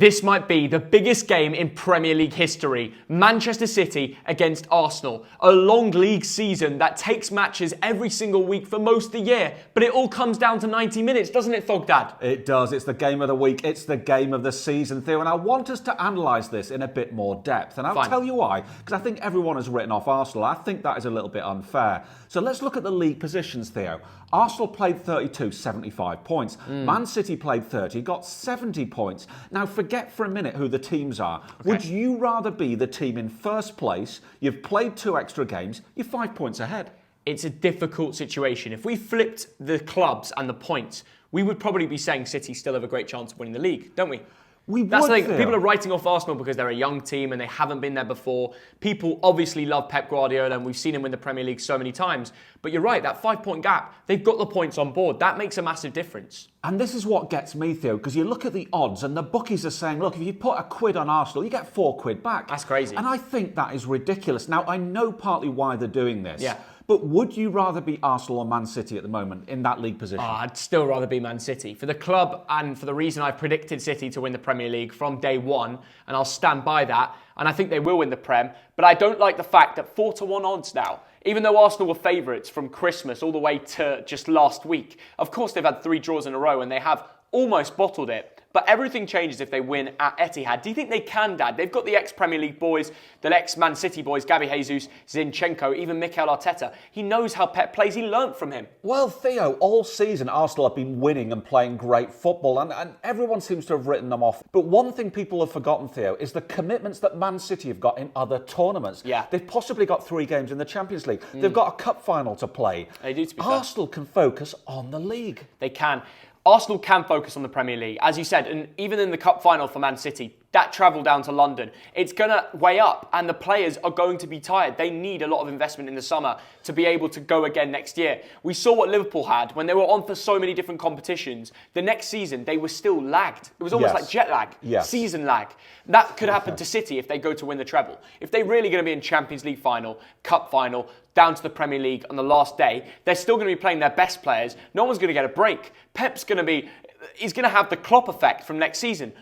This might be the biggest game in Premier League history. Manchester City against Arsenal. A long league season that takes matches every single week for most of the year. But it all comes down to 90 minutes, doesn't it, Thogden? It does. It's the game of the week. It's the game of the season, Theo. And I want us to analyse this in a bit more depth. And I'll tell you why. Because I think everyone has written off Arsenal. I think that is a little bit unfair. So let's look at the league positions, Theo. Arsenal played 32, 75 points. Man City played 30, got 70 points. Now, forget for a minute who the teams are. Okay. Would you rather be the team in first place? You've played 2 extra games. You're 5 points ahead. It's a difficult situation. If we flipped the clubs and the points, we would probably be saying City still have a great chance of winning the league, don't we? That's the thing. People are writing off Arsenal because they're a young team and they haven't been there before. People obviously love Pep Guardiola and we've seen him win the Premier League so many times. But you're right, that 5-point gap, they've got the points on board. That makes a massive difference. And this is what gets me, Theo, because you look at the odds and the bookies are saying, look, if you put £1 on Arsenal, you get £4 back. That's crazy. And I think that is ridiculous. Now, I know partly why they're doing this. Yeah. But would you rather be Arsenal or Man City at the moment in that league position? I'd still rather be Man City. For the club and for the reason I've predicted City to win the Premier League from day one, and I'll stand by that, and I think they will win the Prem, but I don't like the fact that 4-1 odds now, even though Arsenal were favourites from Christmas all the way to just last week. Of course, they've had 3 draws in a row and they have almost bottled it. But everything changes if they win at Etihad. Do you think they can, Dad? They've got the ex-Premier League boys, the ex-Man City boys, Gabby Jesus, Zinchenko, even Mikel Arteta. He knows how Pep plays. He learnt from him. Well, Theo, all season Arsenal have been winning and playing great football, and everyone seems to have written them off. But one thing people have forgotten, Theo, is the commitments that Man City have got in other tournaments. Yeah. They've possibly got 3 games in the Champions League. They've got a cup final to play. They do, to be fair. Arsenal can focus on the league. They can. Arsenal can focus on the Premier League, as you said, and even in the cup final for Man City, that travel down to London, it's going to weigh up and the players are going to be tired. They need a lot of investment in the summer to be able to go again next year. We saw what Liverpool had when they were on for so many different competitions. The next season, they were still lagged. It was almost like jet lag, season lag. That could happen to City if they go to win the treble. If they're really going to be in Champions League final, cup final, down to the Premier League on the last day, they're still going to be playing their best players. No one's going to get a break. Pep's going to be, he's going to have the Klopp effect from next season.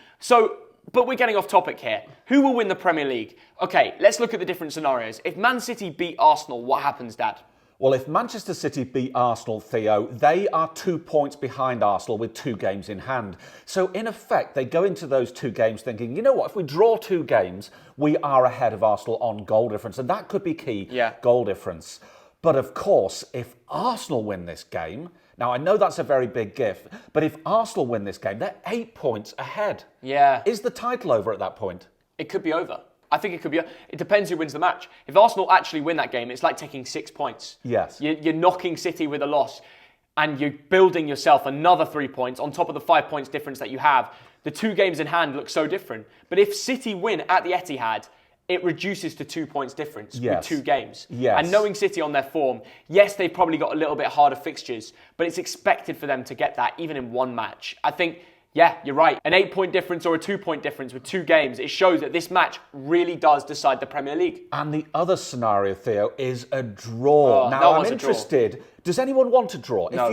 But we're getting off topic here. Who will win the Premier League? Okay, let's look at the different scenarios. If Man City beat Arsenal, what happens, Dad? Well, if Manchester City beat Arsenal, Theo, they are 2 points behind Arsenal with 2 games in hand. So, in effect, they go into those 2 games thinking, you know what, if we draw 2 games, we are ahead of Arsenal on goal difference. And that could be key, goal difference. But, of course, if Arsenal win this game, now I know that's a very big gift, but if Arsenal win this game, they're 8 points ahead. Yeah. Is the title over at that point? It could be over. I think it could be. It depends who wins the match. If Arsenal actually win that game, it's like taking 6 points. Yes. You're knocking City with a loss and you're building yourself another 3 points on top of the 5 points difference that you have. The 2 games in hand look so different. But if City win at the Etihad, it reduces to 2 points difference with 2 games. Yes. And knowing City on their form, yes, they've probably got a little bit harder fixtures, but it's expected for them to get that even in one match. I think, yeah, you're right. An 8-point difference or a 2-point difference with 2 games, it shows that this match really does decide the Premier League. And the other scenario, Theo, is a draw. Now, I'm interested. Does anyone want a draw? No.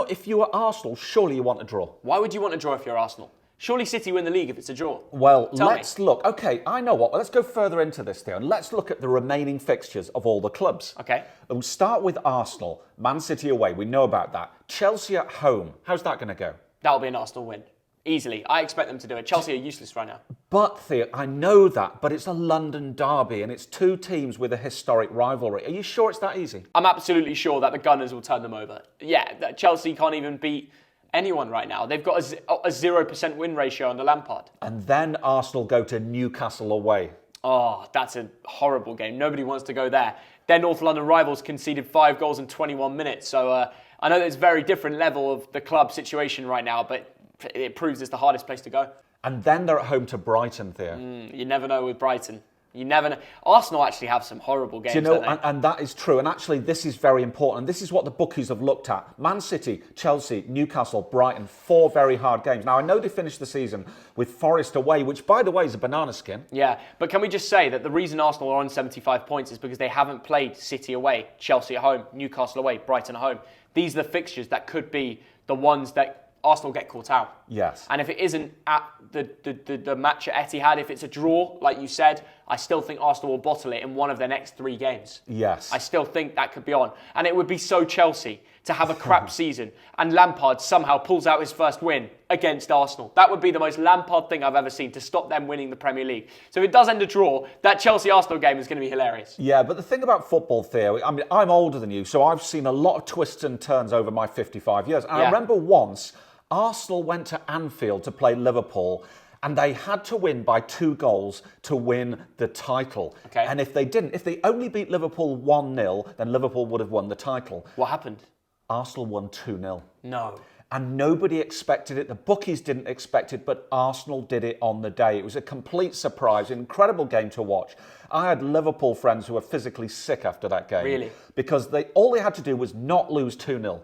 If you were Arsenal, surely you want a draw. Why would you want a draw if you're Arsenal? Surely City win the league if it's a draw. Well, let's look. Okay, I know what. Let's go further into this, Theo, and let's look at the remaining fixtures of all the clubs. Okay. We'll start with Arsenal. Man City away. We know about that. Chelsea at home. How's that going to go? That'll be an Arsenal win. Easily. I expect them to do it. Chelsea are useless right now. But, Theo, I know that, but it's a London derby and it's 2 teams with a historic rivalry. Are you sure it's that easy? I'm absolutely sure that the Gunners will turn them over. Yeah, Chelsea can't even beat anyone right now. They've got a 0% win ratio under Lampard. And then Arsenal go to Newcastle away. Oh, that's a horrible game. Nobody wants to go there. Their North London rivals conceded 5 goals in 21 minutes. So I know it's a very different level of the club situation right now, but it proves it's the hardest place to go. And then they're at home to Brighton, Theo. You never know with Brighton. You never know. Arsenal actually have some horrible games, don't they? And that is true. And actually, this is very important. And this is what the bookies have looked at. Man City, Chelsea, Newcastle, Brighton, 4 very hard games. Now, I know they finished the season with Forest away, which, by the way, is a banana skin. Yeah, but can we just say that the reason Arsenal are on 75 points is because they haven't played City away, Chelsea at home, Newcastle away, Brighton at home. These are the fixtures that could be the ones that Arsenal get caught out. Yes. And if it isn't at the match at Etihad, if it's a draw, like you said, I still think Arsenal will bottle it in one of their next 3 games. Yes. I still think that could be on. And it would be so Chelsea to have a crap season and Lampard somehow pulls out his first win against Arsenal. That would be the most Lampard thing I've ever seen to stop them winning the Premier League. So if it does end a draw, that Chelsea-Arsenal game is going to be hilarious. Yeah, but the thing about football, Theo, I mean, I'm older than you, so I've seen a lot of twists and turns over my 55 years. And I remember once Arsenal went to Anfield to play Liverpool and they had to win by 2 goals to win the title. Okay. And if they only beat Liverpool 1-0, then Liverpool would have won the title. What happened? Arsenal won 2-0. No. And nobody expected it. The bookies didn't expect it, but Arsenal did it on the day. It was a complete surprise, incredible game to watch. I had Liverpool friends who were physically sick after that game. Really? Because all they had to do was not lose 2-0.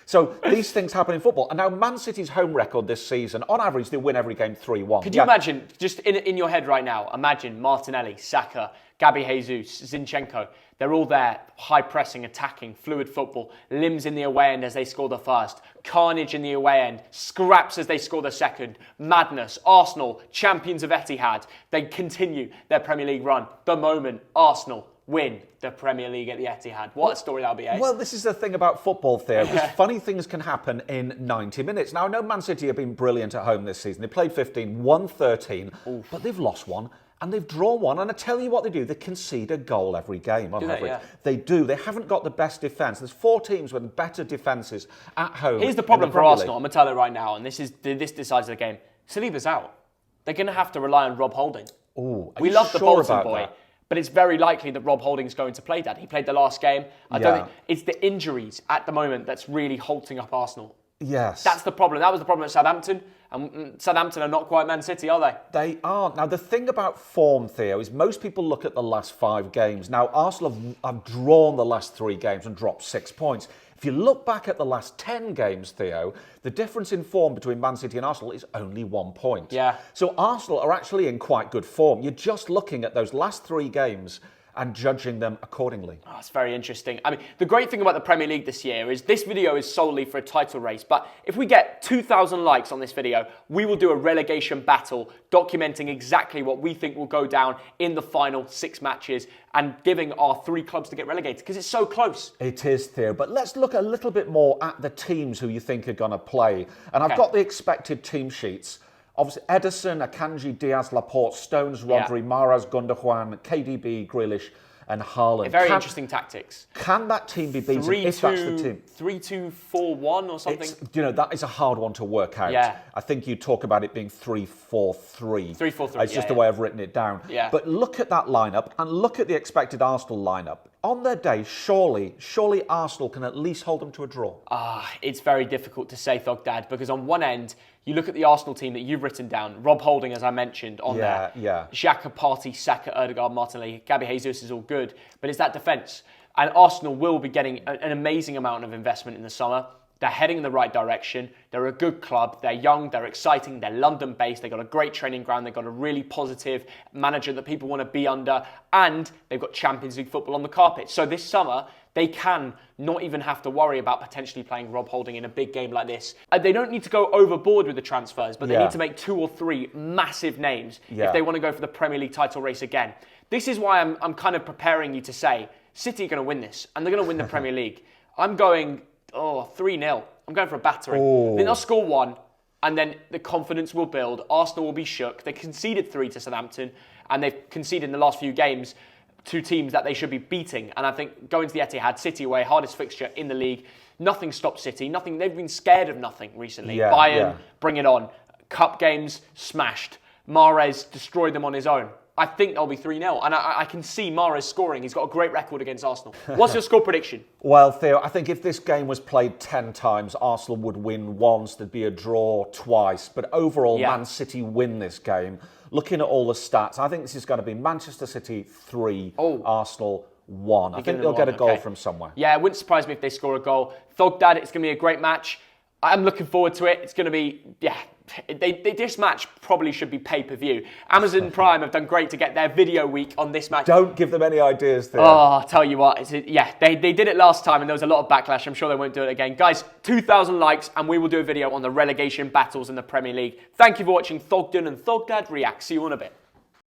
So these things happen in football. And now Man City's home record this season, on average, they win every game 3-1. Could you imagine, just in your head right now, imagine Martinelli, Saka, Gabi Jesus, Zinchenko. They're all there, high pressing, attacking, fluid football, limbs in the away end as they score the first, carnage in the away end, scraps as they score the second, madness. Arsenal, champions of Etihad, they continue their Premier League run. The moment Arsenal win the Premier League at the Etihad. What a story that'll be, eh? Well, this is the thing about football, Theo, because funny things can happen in 90 minutes. Now, I know Man City have been brilliant at home this season. They played 15, won 13, but they've lost 1. And they've drawn 1, and I tell you what they do, they concede a goal every game on average. Yeah. They do. They haven't got the best defence. There's 4 teams with better defences at home. Here's the problem for Arsenal, I'm going to tell it right now, and this decides the game. Saliba's out. They're going to have to rely on Rob Holding. Ooh, we love the Bolton boy, but it's very likely that Rob Holding's going to play that. He played the last game. I don't think it's the injuries at the moment that's really halting up Arsenal. Yes. That's the problem. That was the problem at Southampton. And Southampton are not quite Man City, are they? They aren't. Now, the thing about form, Theo, is most people look at the last 5 games. Now, Arsenal have drawn the last 3 games and dropped 6 points. If you look back at the last 10 games, Theo, the difference in form between Man City and Arsenal is only 1 point. Yeah. So Arsenal are actually in quite good form. You're just looking at those last 3 games and judging them accordingly. Oh, it's very interesting. I mean, the great thing about the Premier League this year is this video is solely for a title race, but if we get 2,000 likes on this video, we will do a relegation battle documenting exactly what we think will go down in the final 6 matches and giving our 3 clubs to get relegated, because it's so close. It is, Theo, but let's look a little bit more at the teams who you think are going to play. And I've got the expected team sheets. Obviously, Ederson, Akanji, Diaz, Laporte, Stones, Rodri, Mahrez, Gundogan, KDB, Grealish, and Haaland. Very interesting tactics. Can that team be beaten if that's the team? 3-2-4-1 or something? That is a hard one to work out. Yeah. I think you talk about it being 3-4-3. 3-4-3, It's just the way I've written it down. Yeah. But look at that lineup and look at the expected Arsenal lineup. On their day, surely Arsenal can at least hold them to a draw. It's very difficult to say, Thogden, because on one end, you look at the Arsenal team that you've written down, Rob Holding, as I mentioned, on there. Yeah. Xhaka, Partey, Saka, Odegaard, Martinelli, Gabi Jesus is all good, but it's that defence. And Arsenal will be getting an amazing amount of investment in the summer. They're heading in the right direction. They're a good club. They're young. They're exciting. They're London-based. They've got a great training ground. They've got a really positive manager that people want to be under. And they've got Champions League football on the carpet. So this summer, they can not even have to worry about potentially playing Rob Holding in a big game like this. They don't need to go overboard with the transfers, but they need to make 2 or 3 massive names if they want to go for the Premier League title race again. This is why I'm kind of preparing you to say, City are going to win this, and they're going to win the Premier League. I'm going... 3-0. I'm going for a battering. I think they'll score 1, and then the confidence will build. Arsenal will be shook. They conceded 3 to Southampton, and they've conceded in the last few games 2 teams that they should be beating. And I think going to the Etihad, City away, hardest fixture in the league. Nothing stopped City. Nothing. They've been scared of nothing recently. Bayern, bring it on. Cup games, smashed. Mahrez destroyed them on his own. I think they'll be 3-0. And I can see Mahrez scoring. He's got a great record against Arsenal. What's your score prediction? Well, Theo, I think if this game was played 10 times, Arsenal would win once, there'd be a draw twice. But overall, Man City win this game. Looking at all the stats, I think this is going to be Manchester City 3, Arsenal 1. I think they'll get a goal from somewhere. Yeah, it wouldn't surprise me if they score a goal. Thogden, it's going to be a great match. I'm looking forward to it. It's going to be, this match probably should be pay-per-view. Amazon Prime have done great to get their video week on this match. Don't give them any ideas there. Oh, I'll tell you what. They did it last time and there was a lot of backlash. I'm sure they won't do it again. Guys, 2,000 likes and we will do a video on the relegation battles in the Premier League. Thank you for watching Thogden and Thogdad React. See you in a bit.